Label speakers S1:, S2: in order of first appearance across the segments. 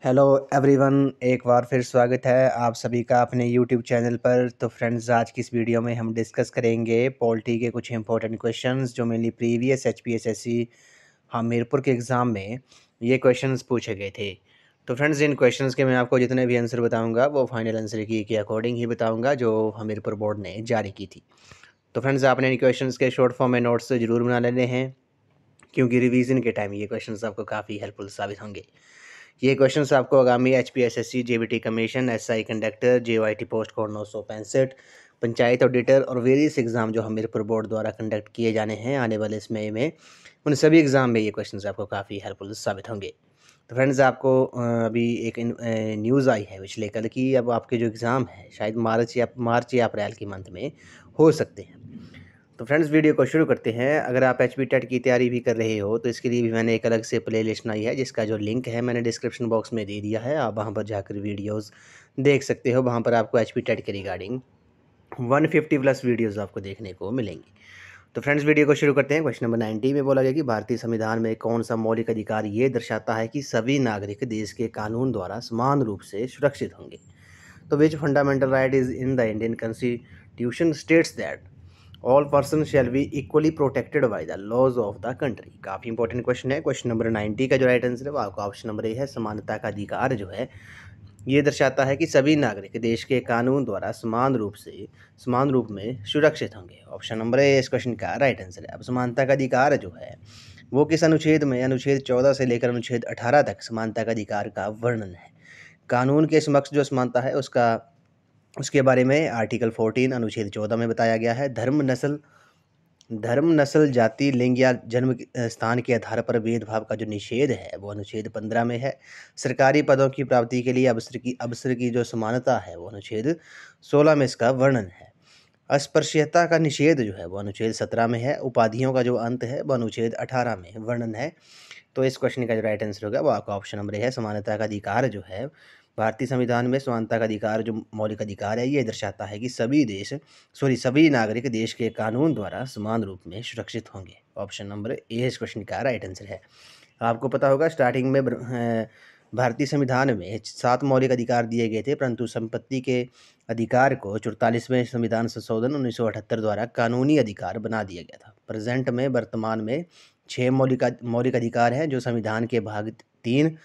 S1: Hello everyone, एक बार फिर स्वागत है आप सभी का अपने यूट्यूब चैनल पर। तो फ्रेंड्स, आज की इस वीडियो में हम डिस्कस करेंगे पॉलिटी के कुछ इंपॉर्टेंट क्वेश्चंस जो मेनली प्रीवियस एचपीएसएससी हमीरपुर के एग्ज़ाम में ये क्वेश्चंस पूछे गए थे। तो फ्रेंड्स, इन क्वेश्चंस के मैं आपको जितने भी आंसर बताऊंगा वो फाइनल आंसर की के अकॉर्डिंग ही बताऊँगा जो हमीरपुर बोर्ड ने जारी की थी। तो फ्रेंड्स, आपने इन क्वेश्चन के शॉर्ट फॉर्म में नोट्स ज़रूर बना लेने हैं, क्योंकि रिवीजन के टाइम ये क्वेश्चंस आपको काफ़ी हेल्पफुल साबित होंगे। ये क्वेश्चंस आपको आगामी HPSSC, JBT commission, SI conductor, JOIT post code 965, panchayat auditor और वेरियस एग्ज़ाम जो हमीरपुर बोर्ड द्वारा कंडक्ट किए जाने हैं आने वाले समय में, उन सभी एग्ज़ाम में ये क्वेश्चंस आपको काफ़ी हेल्पफुल साबित होंगे। तो फ्रेंड्स, आपको अभी एक न्यूज़ आई है पिछले कल की, अब आपके जो एग्ज़ाम है शायद मार्च या अप्रैल के मंथ में हो सकते हैं। तो फ्रेंड्स, वीडियो को शुरू करते हैं। अगर आप एचपी टेट की तैयारी भी कर रहे हो तो इसके लिए भी मैंने एक अलग से प्लेलिस्ट बनाई है, जिसका जो लिंक है मैंने डिस्क्रिप्शन बॉक्स में दे दिया है। आप वहां पर जाकर वीडियोस देख सकते हो। वहां पर आपको एचपी टेट के रिगार्डिंग 150 प्लस वीडियोस आपको देखने को मिलेंगी। तो फ्रेंड्स, वीडियो को शुरू करते हैं। क्वेश्चन नंबर 90 में बोला गया कि भारतीय संविधान में कौन सा मौलिक अधिकार ये दर्शाता है कि सभी नागरिक देश के कानून द्वारा समान रूप से सुरक्षित होंगे। तो which fundamental right is in the Indian constitution states that all person shall be equally protected by the laws of the country. काफ़ी इंपॉर्टेंट क्वेश्चन है। क्वेश्चन नंबर 90 का जो राइट आंसर है वो आपका ऑप्शन नंबर ए है। समानता का अधिकार जो है ये दर्शाता है कि सभी नागरिक देश के कानून द्वारा समान रूप में सुरक्षित होंगे। ऑप्शन नंबर ए इस क्वेश्चन का राइट आंसर है। अब समानता का अधिकार जो है वो किस अनुच्छेद में, अनुच्छेद 14 से लेकर अनुच्छेद 18 तक समानता का अधिकार का वर्णन है। कानून के समक्ष जो समानता है उसके बारे में आर्टिकल 14 अनुच्छेद 14 में बताया गया है। धर्म, नस्ल, जाति, लिंग या जन्म स्थान के आधार पर भेदभाव का जो निषेध है वो अनुच्छेद 15 में है। सरकारी पदों की प्राप्ति के लिए अवसर की जो समानता है वो अनुच्छेद 16 में इसका वर्णन है। अस्पृश्यता का निषेध जो है वो अनुच्छेद 17 में है। उपाधियों का जो अंत है वो अनुच्छेद 18 में वर्णन है। तो इस क्वेश्चन का जो राइट आंसर होगा वो आपका ऑप्शन नंबर है। समानता का अधिकार जो है भारतीय संविधान में, समानता का अधिकार जो मौलिक अधिकार है ये दर्शाता है कि सभी नागरिक देश के कानून द्वारा समान रूप में सुरक्षित होंगे। ऑप्शन नंबर ए इस क्वेश्चन का राइट आंसर है। आपको पता होगा स्टार्टिंग में भारतीय संविधान में 7 मौलिक अधिकार दिए गए थे, परंतु संपत्ति के अधिकार को 44वें संविधान संशोधन 1978 द्वारा कानूनी अधिकार बना दिया गया था। वर्तमान में 6 मौलिक अधिकार हैं जो संविधान के भाग 3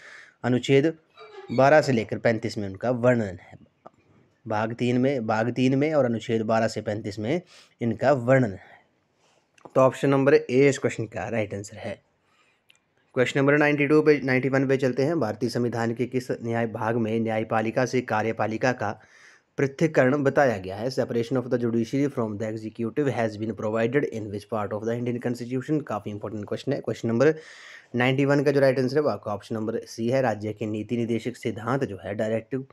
S1: अनुच्छेद 12 से लेकर 35 में उनका वर्णन है। भाग 3 में और अनुच्छेद 12 से 35 में इनका वर्णन है। तो ऑप्शन नंबर ए इस क्वेश्चन का राइट आंसर है। क्वेश्चन नंबर 91 पे चलते हैं। भारतीय संविधान के किस न्याय भाग में न्यायपालिका से कार्यपालिका का पृथक्करण बताया गया है? Separation of the judiciary from the executive has been provided in which part of the Indian constitution. काफ़ी इंपॉर्टेंट क्वेश्चन है। क्वेश्चन नंबर 91 का जो राइट आंसर है वो आपका ऑप्शन नंबर सी है। राज्य के नीति निर्देशक सिद्धांत जो है, directive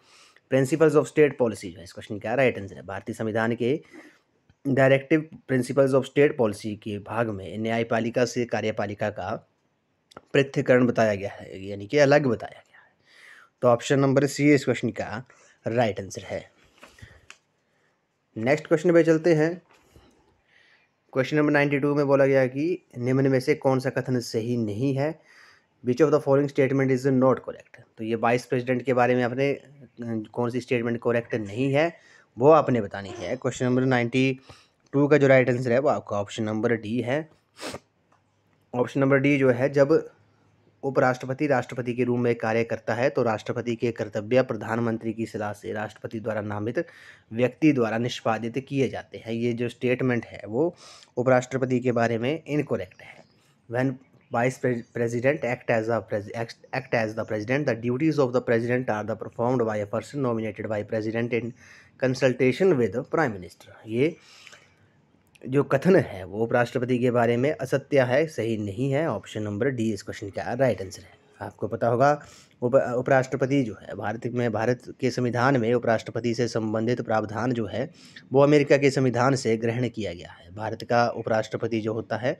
S1: principles of state policy जो है, इस क्वेश्चन का राइट आंसर है। भारतीय संविधान के directive principles of state policy के भाग में न्यायपालिका से कार्यपालिका का पृथक्करण बताया गया है, यानी कि अलग बताया गया है। तो ऑप्शन नंबर सी इस क्वेश्चन का राइट आंसर है। नेक्स्ट क्वेश्चन पे चलते हैं। क्वेश्चन नंबर 92 में बोला गया कि निम्न में से कौन सा कथन सही नहीं है? Which of the following statement is not correct. तो ये वाइस प्रेसिडेंट के बारे में आपने कौन सी स्टेटमेंट करेक्ट नहीं है वो आपने बतानी है। क्वेश्चन नंबर 92 का जो राइट आंसर है वो आपका ऑप्शन नंबर डी है। ऑप्शन नंबर डी जो है, जब उपराष्ट्रपति राष्ट्रपति के रूप में कार्य करता है तो राष्ट्रपति के कर्तव्य प्रधानमंत्री की सलाह से राष्ट्रपति द्वारा नामित व्यक्ति द्वारा निष्पादित किए जाते हैं। ये जो स्टेटमेंट है वो उपराष्ट्रपति के बारे में इनकरेक्ट है। When vice president act as the president, the duties of the president are the performed by a person nominated by president in consultation with prime minister. ये जो कथन है वो उपराष्ट्रपति के बारे में असत्य है, सही नहीं है। ऑप्शन नंबर डी इस क्वेश्चन का राइट आंसर है। आपको पता होगा उपराष्ट्रपति जो है भारत के संविधान में उपराष्ट्रपति से संबंधित प्रावधान जो है वो अमेरिका के संविधान से ग्रहण किया गया है। भारत का उपराष्ट्रपति जो होता है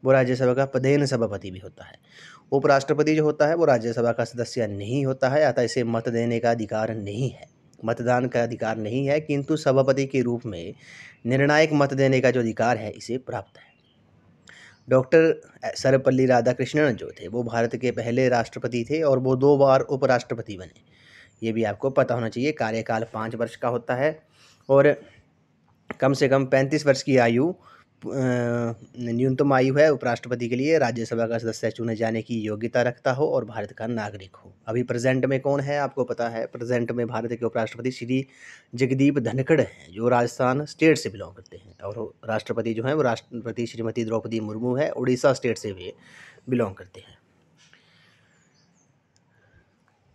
S1: वो राज्यसभा का पदेन सभापति भी होता है। उपराष्ट्रपति जो होता है वो राज्यसभा का सदस्य नहीं होता है, अतः इसे मत देने का अधिकार नहीं है, मतदान का अधिकार नहीं है, किंतु सभापति के रूप में निर्णायक मत देने का जो अधिकार है इसे प्राप्त है। डॉक्टर सर्वपल्ली राधाकृष्णन जो थे वो भारत के पहले राष्ट्रपति थे और वो 2 बार उपराष्ट्रपति बने। ये भी आपको पता होना चाहिए। कार्यकाल 5 वर्ष का होता है और कम से कम 35 वर्ष की आयु न्यूनतम आयु है उपराष्ट्रपति के लिए। राज्यसभा का सदस्य चुने जाने की योग्यता रखता हो और भारत का नागरिक हो। अभी प्रेजेंट में कौन है आपको पता है? प्रेजेंट में भारत के उपराष्ट्रपति श्री जगदीप धनखड़ हैं जो राजस्थान स्टेट से बिलोंग करते हैं, और राष्ट्रपति जो हैं वो राष्ट्रपति श्रीमती द्रौपदी मुर्मू है, उड़ीसा स्टेट से वे बिलोंग करते हैं।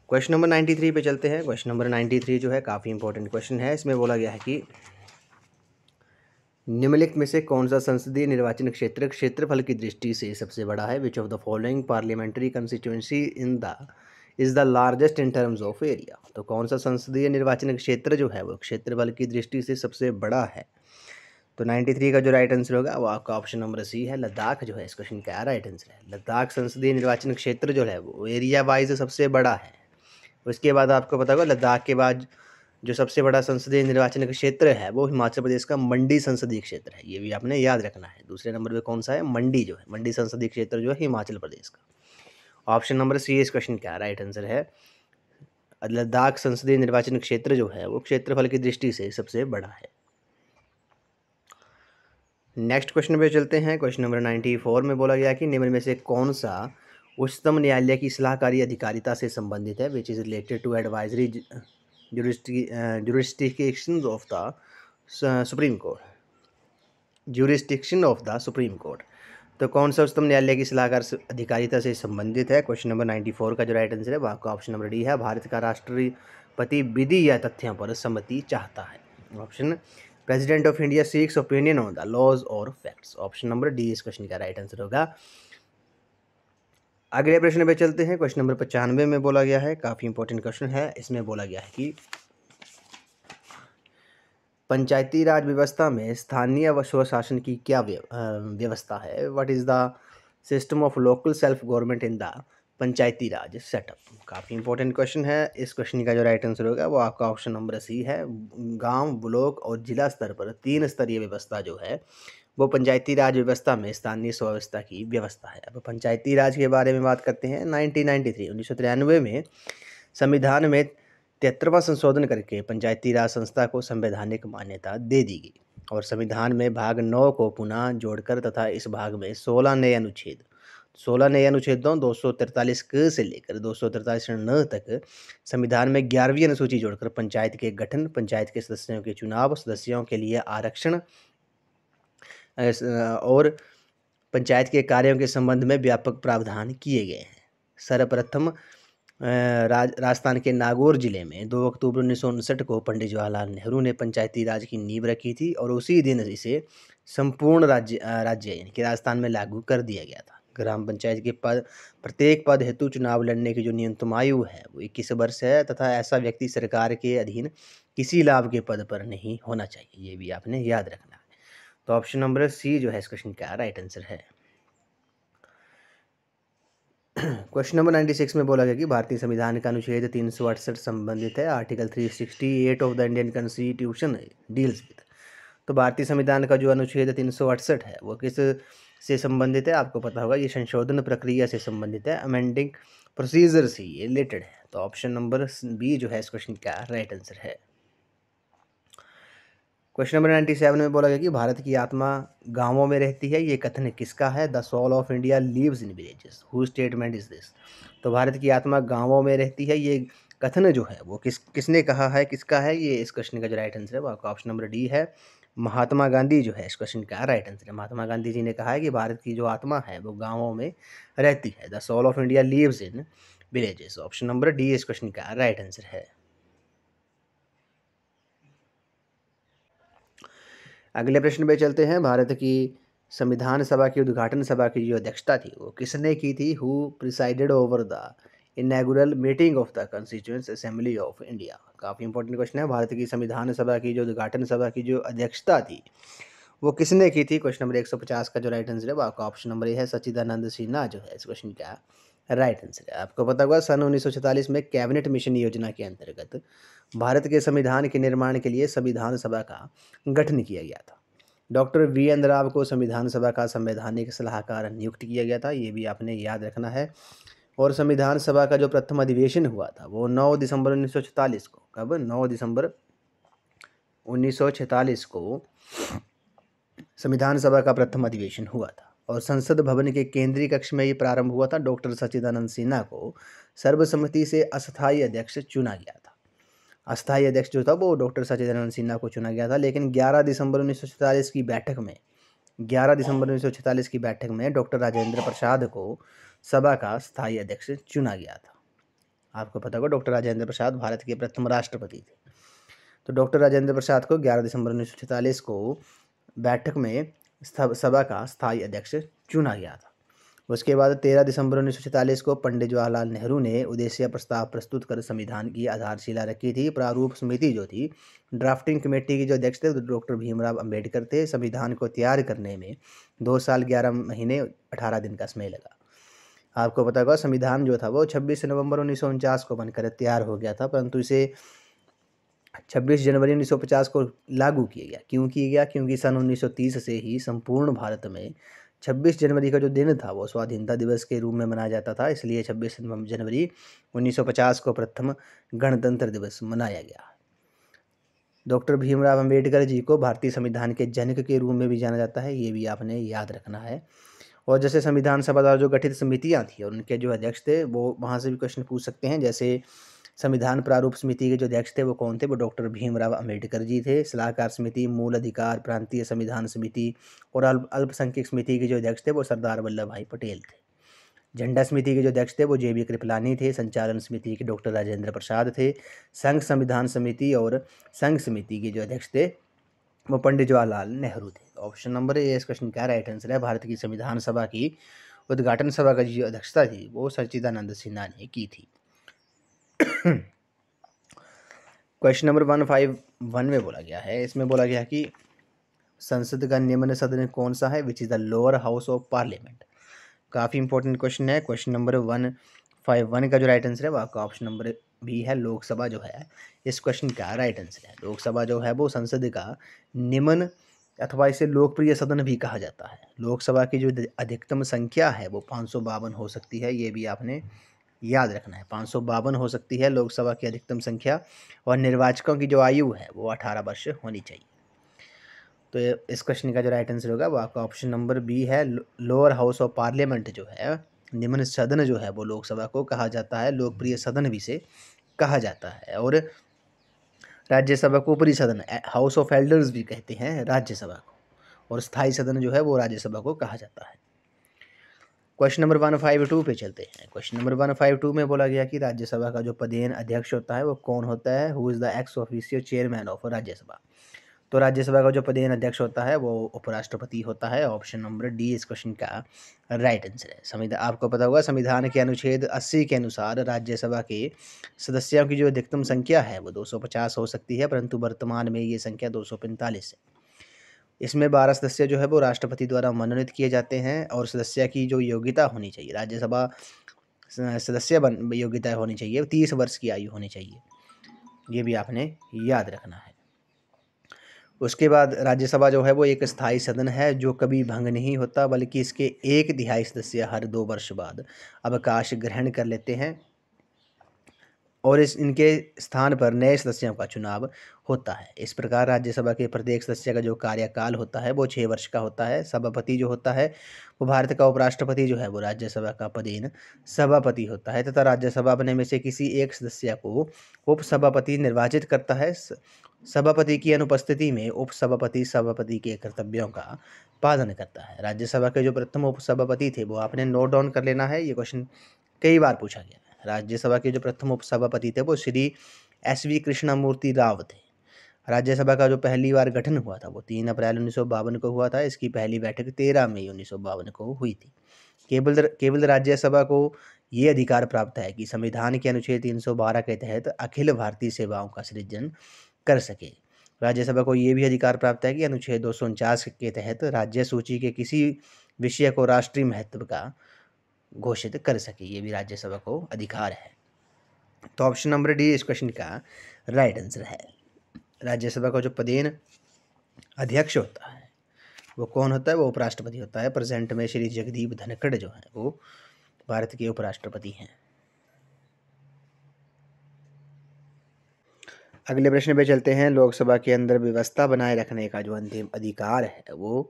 S1: क्वेश्चन नंबर 93 पे चलते हैं। क्वेश्चन नंबर 93 जो है काफ़ी इंपॉर्टेंट क्वेश्चन है। इसमें बोला गया है कि निम्नलिखित में से कौन सा संसदीय निर्वाचन क्षेत्र क्षेत्रफल की दृष्टि से सबसे बड़ा है? Which of the following parliamentary constituency is the largest in terms of area? तो कौन सा संसदीय निर्वाचन क्षेत्र जो है वो क्षेत्रफल की दृष्टि से सबसे बड़ा है? तो 93 का जो राइट आंसर होगा वो आपका ऑप्शन नंबर सी है, लद्दाख जो है इस क्वेश्चन का राइट आंसर है। लद्दाख संसदीय निर्वाचन क्षेत्र जो है वो एरिया वाइज सबसे बड़ा है। उसके बाद आपको पता होगा लद्दाख के बाद जो सबसे बड़ा संसदीय निर्वाचन क्षेत्र है वो हिमाचल प्रदेश का मंडी संसदीय क्षेत्र है। ये भी आपने याद रखना है। दूसरे नंबर पे कौन सा है? मंडी जो है, मंडी संसदीय क्षेत्र जो है हिमाचल प्रदेश का। ऑप्शन नंबर सी इस क्वेश्चन का राइट आंसर है। लद्दाख संसदीय निर्वाचन क्षेत्र जो है वो क्षेत्रफल की दृष्टि से सबसे बड़ा है। नेक्स्ट क्वेश्चन पे चलते हैं। क्वेश्चन नंबर 94 में बोला गया कि निम्न में से कौन सा उच्चतम न्यायालय की सलाहकारी अधिकारिता से संबंधित है? Which is related to advisory jurisdiction of the supreme court, jurisdiction of the supreme court. तो कौन सा उच्चतम न्यायालय की सलाहकार अधिकारिता से संबंधित है? क्वेश्चन नंबर 94 का जो राइट आंसर है वो आपका ऑप्शन नंबर डी है। भारत का राष्ट्रपति विधि या तथ्यों पर सम्मति चाहता है। Option president of India seeks opinion on the laws और फैक्ट्स। ऑप्शन नंबर डी इस क्वेश्चन का राइट आंसर होगा। अगले प्रश्न पे चलते हैं। क्वेश्चन नंबर 95 में बोला गया है, काफ़ी इंपॉर्टेंट क्वेश्चन है। इसमें बोला गया है कि पंचायती राज व्यवस्था में स्थानीय व स्वशासन की क्या व्यवस्था है? What is the system of local self government in the Panchayati Raj setup? काफ़ी इंपॉर्टेंट क्वेश्चन है। इस क्वेश्चन का जो राइट आंसर होगा वो आपका ऑप्शन नंबर सी है। गांव, ब्लॉक और जिला स्तर पर 3 स्तरीय व्यवस्था जो है वो पंचायती राज व्यवस्था में स्थानीय स्वायत्तता की व्यवस्था है। अब पंचायती राज के बारे में बात करते हैं। 1993 में संविधान में 73वां संशोधन करके पंचायती राज संस्था को संवैधानिक मान्यता दे दी गई और संविधान में भाग 9 को पुनः जोड़कर तथा इस भाग में 16 नए अनुच्छेदों 243 क से लेकर 243 न तक संविधान में 11वीं अनुसूची जोड़कर पंचायत के गठन, पंचायत के सदस्यों के चुनाव, सदस्यों के लिए आरक्षण और पंचायत के कार्यों के संबंध में व्यापक प्रावधान किए गए हैं। सर्वप्रथम राजस्थान के नागौर जिले में 2 अक्टूबर 1959 को पंडित जवाहरलाल नेहरू ने पंचायती राज की नींव रखी थी और उसी दिन इसे संपूर्ण राज्य यानी कि राजस्थान में लागू कर दिया गया था। ग्राम पंचायत के प्रत्येक पद हेतु चुनाव लड़ने की जो न्यूनतम आयु है वो 21 वर्ष है तथा ऐसा व्यक्ति सरकार के अधीन किसी लाभ के पद पर नहीं होना चाहिए। ये भी आपने याद रखना है। तो ऑप्शन नंबर सी जो है इस क्वेश्चन का राइट आंसर है। क्वेश्चन नंबर 96 में बोला गया कि भारतीय संविधान का अनुच्छेद 368 संबंधित है article 368 of the Indian constitution deals with. तो भारतीय संविधान का जो अनुच्छेद 368 है वो किस से संबंधित है? आपको पता होगा ये संशोधन प्रक्रिया से संबंधित है, अमेंडिंग प्रोसीजर से ये रिलेटेड है। तो ऑप्शन नंबर बी जो है इस क्वेश्चन का राइट आंसर है। क्वेश्चन नंबर 97 में बोला गया कि भारत की आत्मा गांवों में रहती है, ये कथन किसका है? The soul of India lives in villages, who statement is this? तो भारत की आत्मा गांवों में रहती है, ये कथन जो है वो किसने कहा है, किसका है? ये इस क्वेश्चन का जो राइट आंसर है वो आपका ऑप्शन नंबर डी है। महात्मा गांधी जो है इस क्वेश्चन का राइट आंसर है। महात्मा गांधी जी ने कहा है कि भारत की जो आत्मा है वो गाँवों में रहती है। The soul of India lives in villages. Option number D इस क्वेश्चन का राइट आंसर है। अगले प्रश्न पे चलते हैं। भारत की संविधान सभा की उद्घाटन सभा की जो अध्यक्षता थी वो किसने की थी? Who presided over the inaugural meeting of the constituent assembly of India? काफ़ी इंपॉर्टेंट क्वेश्चन है। भारत की संविधान सभा की जो उद्घाटन सभा की जो अध्यक्षता थी वो किसने की थी? क्वेश्चन नंबर 150 का जो राइट आंसर है वो आपका ऑप्शन नंबर ए है, सच्चिदानंद सिन्हा जो है इस क्वेश्चन का राइट आंसर है। आपको पता होगा सन 1946 में कैबिनेट मिशन योजना के अंतर्गत भारत के संविधान के निर्माण के लिए संविधान सभा का गठन किया गया था। डॉक्टर वीरेंद्र राव को संविधान सभा का संवैधानिक सलाहकार नियुक्त किया गया था, ये भी आपने याद रखना है। और संविधान सभा का जो प्रथम अधिवेशन हुआ था वो 9 दिसंबर 1946 को, कब, 9 दिसंबर 1946 को संविधान सभा का प्रथम अधिवेशन हुआ था। और संसद भवन के केंद्रीय कक्ष में ये प्रारंभ हुआ था। डॉक्टर सच्चिदानंद सिन्हा को सर्वसम्मति से अस्थायी अध्यक्ष चुना गया था। अस्थायी अध्यक्ष जो था वो डॉक्टर सच्चिदानंद सिन्हा को चुना गया था। लेकिन 11 दिसंबर 1946 की बैठक में 11 दिसंबर 1946 की बैठक में डॉक्टर राजेंद्र प्रसाद को सभा का स्थायी अध्यक्ष चुना गया था। आपको पता होगा डॉक्टर राजेंद्र प्रसाद भारत के प्रथम राष्ट्रपति थे। तो डॉक्टर राजेंद्र प्रसाद को 11 दिसंबर 1946 को बैठक में सभा का स्थायी अध्यक्ष चुना गया था। उसके बाद 13 दिसंबर 1946 को पंडित जवाहरलाल नेहरू ने उद्देश्य प्रस्ताव प्रस्तुत कर संविधान की आधारशिला रखी थी। प्रारूप समिति जो थी, ड्राफ्टिंग कमेटी के जो अध्यक्ष थे डॉक्टर भीमराव अंबेडकर थे। संविधान को तैयार करने में 2 साल 11 महीने 18 दिन का समय लगा। आपको पता होगा संविधान जो था वो 26 नवंबर 1949 को बनकर तैयार हो गया था, परंतु इसे 26 जनवरी 1950 को लागू किया गया। क्यों किया गया? क्योंकि सन 1930 से ही संपूर्ण भारत में 26 जनवरी का जो दिन था वो स्वाधीनता दिवस के रूप में मनाया जाता था, इसलिए 26 जनवरी 1950 को प्रथम गणतंत्र दिवस मनाया गया। डॉक्टर भीमराव अंबेडकर जी को भारतीय संविधान के जनक के रूप में भी जाना जाता है, ये भी आपने याद रखना है। और जैसे संविधान सभा द्वारा जो गठित समितियाँ थी और उनके जो अध्यक्ष थे वो वहाँ से भी क्वेश्चन पूछ सकते हैं। जैसे संविधान प्रारूप समिति के जो अध्यक्ष थे वो कौन थे? वो डॉक्टर भीमराव अंबेडकर जी थे। सलाहकार समिति, मूल अधिकार, प्रांतीय संविधान समिति और अल्पसंख्यक समिति के जो अध्यक्ष थे वो सरदार वल्लभ भाई पटेल थे। झंडा समिति के जो अध्यक्ष थे वो JB कृपलानी थे। संचालन समिति के डॉक्टर राजेंद्र प्रसाद थे। संघ संविधान समिति और संघ समिति के जो अध्यक्ष थे वो पंडित जवाहरलाल नेहरू थे। ऑप्शन नंबर ए इस क्वेश्चन का राइट आंसर है। भारत की संविधान सभा की उद्घाटन सभा का जो अध्यक्षता थी वो सच्चिदानंद सिन्हा ने की थी। क्वेश्चन नंबर 151 में बोला गया है, इसमें बोला गया कि संसद का निम्न सदन कौन सा है? Which is the lower house of parliament. काफ़ी इंपॉर्टेंट क्वेश्चन है। क्वेश्चन नंबर 151 का जो राइट आंसर है वो आपका ऑप्शन नंबर बी है, लोकसभा जो है इस क्वेश्चन का राइट आंसर है। लोकसभा जो है वो संसद का निम्न अथवा इसे लोकप्रिय सदन भी कहा जाता है। लोकसभा की जो अधिकतम संख्या है वो 552 हो सकती है, ये भी आपने याद रखना है। 552 हो सकती है लोकसभा की अधिकतम संख्या। और निर्वाचकों की जो आयु है वो 18 वर्ष होनी चाहिए। तो इस क्वेश्चन का जो राइट आंसर होगा वो आपका ऑप्शन नंबर बी है। लोअर हाउस ऑफ पार्लियामेंट जो है, निम्न सदन जो है वो लोकसभा को कहा जाता है। लोकप्रिय सदन भी से कहा जाता है। और राज्यसभा को ऊपरी सदन, हाउस ऑफ एल्डर्स भी कहते हैं राज्यसभा को। और स्थायी सदन जो है वो राज्यसभा को कहा जाता है। क्वेश्चन नंबर 152 पे चलते हैं। क्वेश्चन नंबर 152 में बोला गया कि राज्यसभा का जो पदेन अध्यक्ष होता है वो कौन होता है? Who is the ex officio chairman of Rajya Sabha. तो राज्यसभा का जो पदेन अध्यक्ष होता है वो उपराष्ट्रपति होता है। ऑप्शन नंबर डी इस क्वेश्चन का राइट आंसर है। संविधान, आपको पता होगा संविधान के अनुच्छेद 80 के अनुसार राज्यसभा के सदस्यों की जो अधिकतम संख्या है वो 250 हो सकती है, परंतु वर्तमान में ये संख्या 245 है। इसमें 12 सदस्य जो है वो राष्ट्रपति द्वारा मनोनीत किए जाते हैं। और सदस्य की जो योग्यता होनी चाहिए, राज्यसभा सदस्य योग्यता होनी चाहिए 30 वर्ष की आयु होनी चाहिए, ये भी आपने याद रखना है। उसके बाद राज्यसभा जो है वो एक स्थायी सदन है जो कभी भंग नहीं होता, बल्कि इसके 1/3 सदस्य हर 2 वर्ष बाद अवकाश ग्रहण कर लेते हैं और इनके स्थान पर नए सदस्यों का चुनाव होता है। इस प्रकार राज्यसभा के प्रत्येक सदस्य का जो कार्यकाल होता है वो 6 वर्ष का होता है। सभापति जो होता है वो भारत का उपराष्ट्रपति जो है वो राज्यसभा का पदेन सभापति होता है तथा राज्यसभा अपने में से किसी एक सदस्य को उपसभापति निर्वाचित करता है। सभापति की अनुपस्थिति में उपसभापति सभापति के कर्तव्यों का पालन करता है। राज्यसभा के जो प्रथम उपसभापति थे वो आपने नोट डाउन कर लेना है, ये क्वेश्चन कई बार पूछा गया है। राज्यसभा के जो प्रथम उपसभापति थे वो श्री SV कृष्णमूर्ति राव थे। राज्यसभा का जो पहली बार गठन हुआ था वो 3 अप्रैल 1952 को हुआ था। इसकी पहली बैठक 13 मई 1952 को हुई थी। केवल राज्यसभा को ये अधिकार प्राप्त है कि संविधान के अनुच्छेद 312 के तहत अखिल भारतीय सेवाओं का सृजन कर सके। राज्यसभा को ये भी अधिकार प्राप्त है कि अनुच्छेद 249 के तहत राज्य सूची के किसी विषय को राष्ट्रीय महत्व का घोषित कर सके, ये भी राज्यसभा को अधिकार है। तो ऑप्शन नंबर डी इस क्वेश्चन का राइट आंसर है। राज्यसभा का जो पदेन अध्यक्ष होता है वो कौन होता है? वो उपराष्ट्रपति होता है। प्रेजेंट में श्री जगदीप धनखड़ जो है वो भारत के उपराष्ट्रपति हैं। अगले प्रश्न पे चलते हैं। लोकसभा के अंदर व्यवस्था बनाए रखने का जो अंतिम अधिकार है वो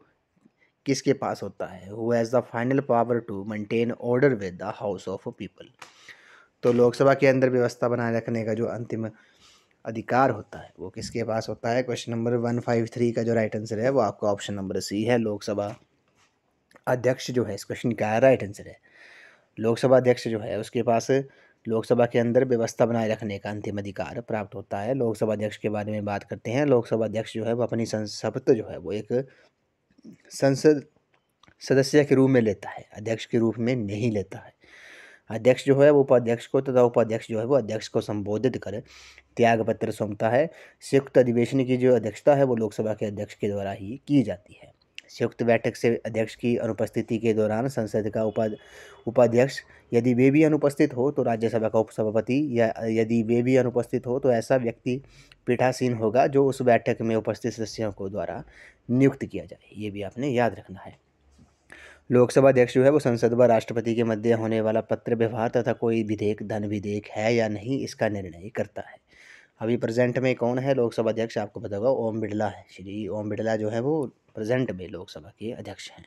S1: किसके पास होता है? Who has the final power to maintain order with the house of people. तो लोकसभा के अंदर व्यवस्था बनाए रखने का जो अंतिम अधिकार होता है वो किसके पास होता है? क्वेश्चन नंबर 153 का जो राइट आंसर है वो आपका ऑप्शन नंबर सी है। लोकसभा अध्यक्ष जो है इस क्वेश्चन का राइट आंसर है। लोकसभा अध्यक्ष जो है उसके पास लोकसभा के अंदर व्यवस्था बनाए रखने का अंतिम अधिकार प्राप्त होता है। लोकसभा अध्यक्ष के बारे में बात करते हैं। लोकसभा अध्यक्ष जो है वो अपनी शपथ जो है वो एक संसद सदस्य के रूप में लेता है, अध्यक्ष के रूप में नहीं लेता है। अध्यक्ष जो है वो उपाध्यक्ष को तथा उपाध्यक्ष जो है वो अध्यक्ष को संबोधित कर त्याग पत्र सौंपता है। संयुक्त अधिवेशन की जो अध्यक्षता है वो लोकसभा के अध्यक्ष के द्वारा ही की जाती है। संयुक्त बैठक से अध्यक्ष की अनुपस्थिति के दौरान संसद का उपाध्यक्ष यदि वे भी अनुपस्थित हो तो राज्यसभा का उपसभापति या यदि वे भी अनुपस्थित हो तो ऐसा व्यक्ति पीठासीन होगा जो उस बैठक में उपस्थित सदस्यों को द्वारा नियुक्त किया जाए। ये भी आपने याद रखना है। लोकसभा अध्यक्ष जो है वो संसद व राष्ट्रपति के मध्य होने वाला पत्र व्यवहार तथा कोई विधेयक धन विधेयक है या नहीं इसका निर्णय करता है। अभी प्रेजेंट में कौन है लोकसभा अध्यक्ष? आपको पता होगा ओम बिरला है। श्री ओम बिरला जो है वो प्रेजेंट में लोकसभा के अध्यक्ष हैं।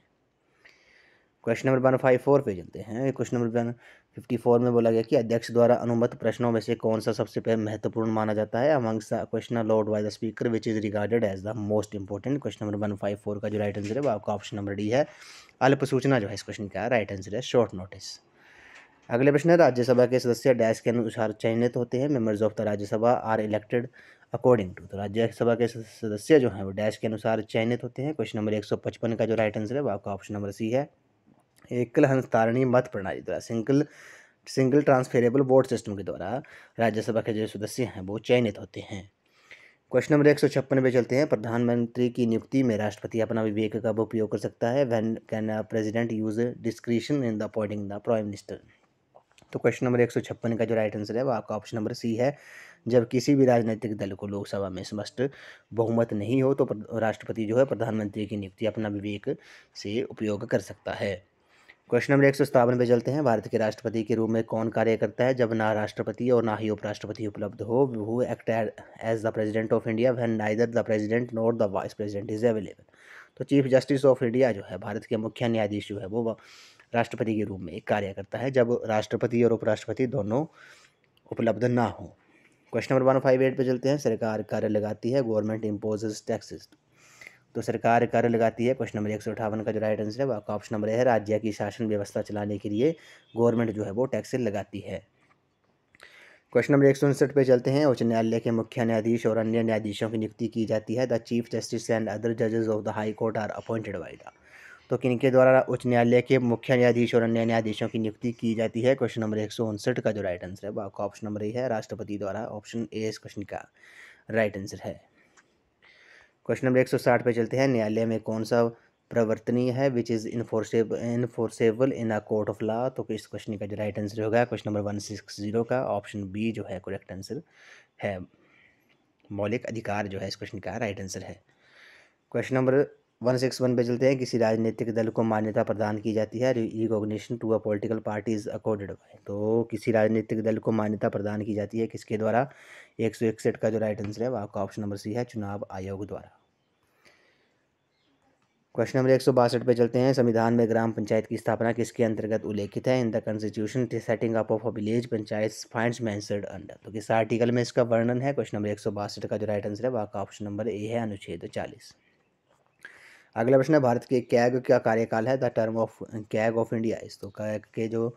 S1: क्वेश्चन नंबर 154 पे चलते हैं। क्वेश्चन नंबर 154 में बोला गया कि अध्यक्ष द्वारा अनुमत प्रश्नों में से कौन सा सबसे महत्वपूर्ण माना जाता है? Amongst the question allowed by the speaker which is regarded as the most important. Question number 154 का जो राइट आंसर है वो आपका ऑप्शन नंबर डी है। अल्प सूचना जो है इस क्वेश्चन का राइट आंसर है, शॉर्ट नोटिस। अगले प्रश्न है राज्यसभा के सदस्य डैश के अनुसार चयनित होते हैं? Members of the Rajya Sabha are elected according to. तो राज्यसभा के सदस्य जो हैं वो डैश के अनुसार चयनित होते हैं। क्वेश्चन नंबर 155 का जो राइट आंसर है वो आपका ऑप्शन नंबर सी है। एकल हस्ताक्षरीय मत प्रणाली द्वारा सिंगल ट्रांसफरेबल वोट सिस्टम के द्वारा राज्यसभा के जो सदस्य हैं वो चयनित होते हैं। क्वेश्चन नंबर 156 पे चलते हैं। प्रधानमंत्री की नियुक्ति में राष्ट्रपति अपना विवेक कब उपयोग कर सकता है? When can a president use discretion in the appointing the prime minister. तो क्वेश्चन नंबर 156 का जो राइट आंसर है वो आपका ऑप्शन नंबर सी है। जब किसी भी राजनीतिक दल को लोकसभा में स्पष्ट बहुमत नहीं हो तो राष्ट्रपति जो है प्रधानमंत्री की नियुक्ति अपना विवेक से उपयोग कर सकता है। क्वेश्चन नंबर 157 पे चलते हैं। भारत के राष्ट्रपति के रूप में कौन कार्य करता है जब ना राष्ट्रपति और ना ही उपराष्ट्रपति उपलब्ध हो? Who act as the president of India when neither the president nor the vice president is available. तो चीफ जस्टिस ऑफ इंडिया जो है, भारत के मुख्य न्यायाधीश जो है वो राष्ट्रपति के रूप में कार्य करता है जब राष्ट्रपति और उपराष्ट्रपति दोनों उपलब्ध ना हो। क्वेश्चन नंबर 158 पे चलते हैं। सरकार कार्य लगाती है, गवर्नमेंट इम्पोजेस टैक्सेस। तो सरकार कार्य लगाती है। क्वेश्चन नंबर 158 का जो राइट आंसर है आपका ऑप्शन नंबर है। राज्य की शासन व्यवस्था चलाने के लिए गवर्नमेंट जो है वो टैक्स लगाती है। क्वेश्चन नंबर 159 पे चलते हैं। उच्च न्यायालय के मुख्य न्यायाधीश और अन्य न्यायाधीशों की नियुक्ति की जाती है। The chief justice and other जजेस of the high court are appointed by the. तो किनके द्वारा उच्च न्यायालय के मुख्य न्यायाधीश और अन्य न्यायाधीशों की नियुक्ति की जाती है? क्वेश्चन नंबर 159 का जो राइट आंसर है वो आपका ऑप्शन नंबर ए है, राष्ट्रपति द्वारा। ऑप्शन ए इस क्वेश्चन का राइट आंसर है। क्वेश्चन नंबर 160 पे चलते हैं। न्यायालय में कौन सा प्रवर्तनीय है which is enforceable in a court of law? तो इस क्वेश्चन का जो राइट आंसर होगा क्वेश्चन नंबर 160 का ऑप्शन बी जो है करेक्ट आंसर है। मौलिक अधिकार जो है इस क्वेश्चन का राइट आंसर है। क्वेश्चन नंबर 161 पे चलते हैं। किसी राजनीतिक दल को मान्यता प्रदान की जाती है? Recognition to a political party is accorded by. तो किसी राजनीतिक दल को मान्यता प्रदान की जाती है किसके द्वारा? 161 का जो राइट आंसर है वो आपका ऑप्शन नंबर सी है, चुनाव आयोग द्वारा। क्वेश्चन नंबर 162 पे चलते हैं। संविधान में ग्राम पंचायत की स्थापना किसके अंतर्गत उल्लेखित है? In the constitution setting up of a village panchayat finds mentioned under. तो किस आर्टिकल में इसका वर्णन है? क्वेश्चन नंबर 162 का जो राइट आंसर है वो आपका ऑप्शन नंबर ए है, अनुच्छेद 40। अगला प्रश्न है। भारत के कैग का कार्यकाल है? The term of CAG of India इस। तो कैग के जो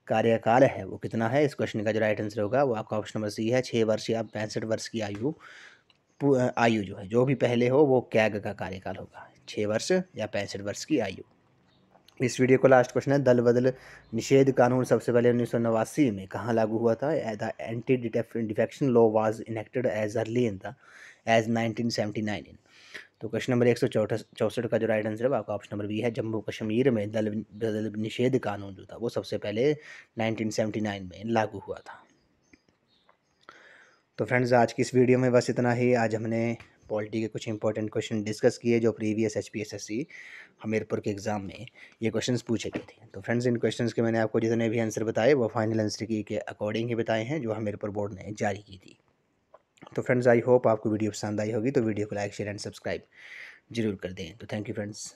S1: कार्यकाल है वो कितना है? इस क्वेश्चन का जो राइट आंसर होगा वो आपका ऑप्शन नंबर सी है, 6 वर्ष या 65 वर्ष की आयु जो है, जो भी पहले हो वो कैग का कार्यकाल होगा, 6 वर्ष या 65 वर्ष की आयु। इस वीडियो को लास्ट क्वेश्चन है। दल बदल निषेध कानून सबसे पहले 1989 में कहाँ लागू हुआ था? The anti defection law was enacted as early in the age 1979 in. तो क्वेश्चन नंबर 164 का जो राइट आंसर है आपका ऑप्शन नंबर बी है। जम्मू कश्मीर में दल बदल निषेध कानून जो था वो सबसे पहले 1979 में लागू हुआ था। तो फ्रेंड्स आज की इस वीडियो में बस इतना ही। आज हमने पॉलिटी के कुछ इंपॉर्टेंट क्वेश्चन डिस्कस किए जो प्रीवियस HPSSC हमीरपुर के एग्ज़ाम में ये क्वेश्चंस पूछे गए थे। तो फ्रेंड्स इन क्वेश्चंस के मैंने आपको जितने भी आंसर बताए वो फाइनल आंसर की के अकॉर्डिंग ही बताए हैं जो हमीरपुर बोर्ड ने जारी की थी। तो फ्रेंड्स आई होप आपको वीडियो पसंद आई होगी, तो वीडियो को लाइक शेयर एंड सब्सक्राइब जरूर कर दें। तो थैंक यू फ्रेंड्स।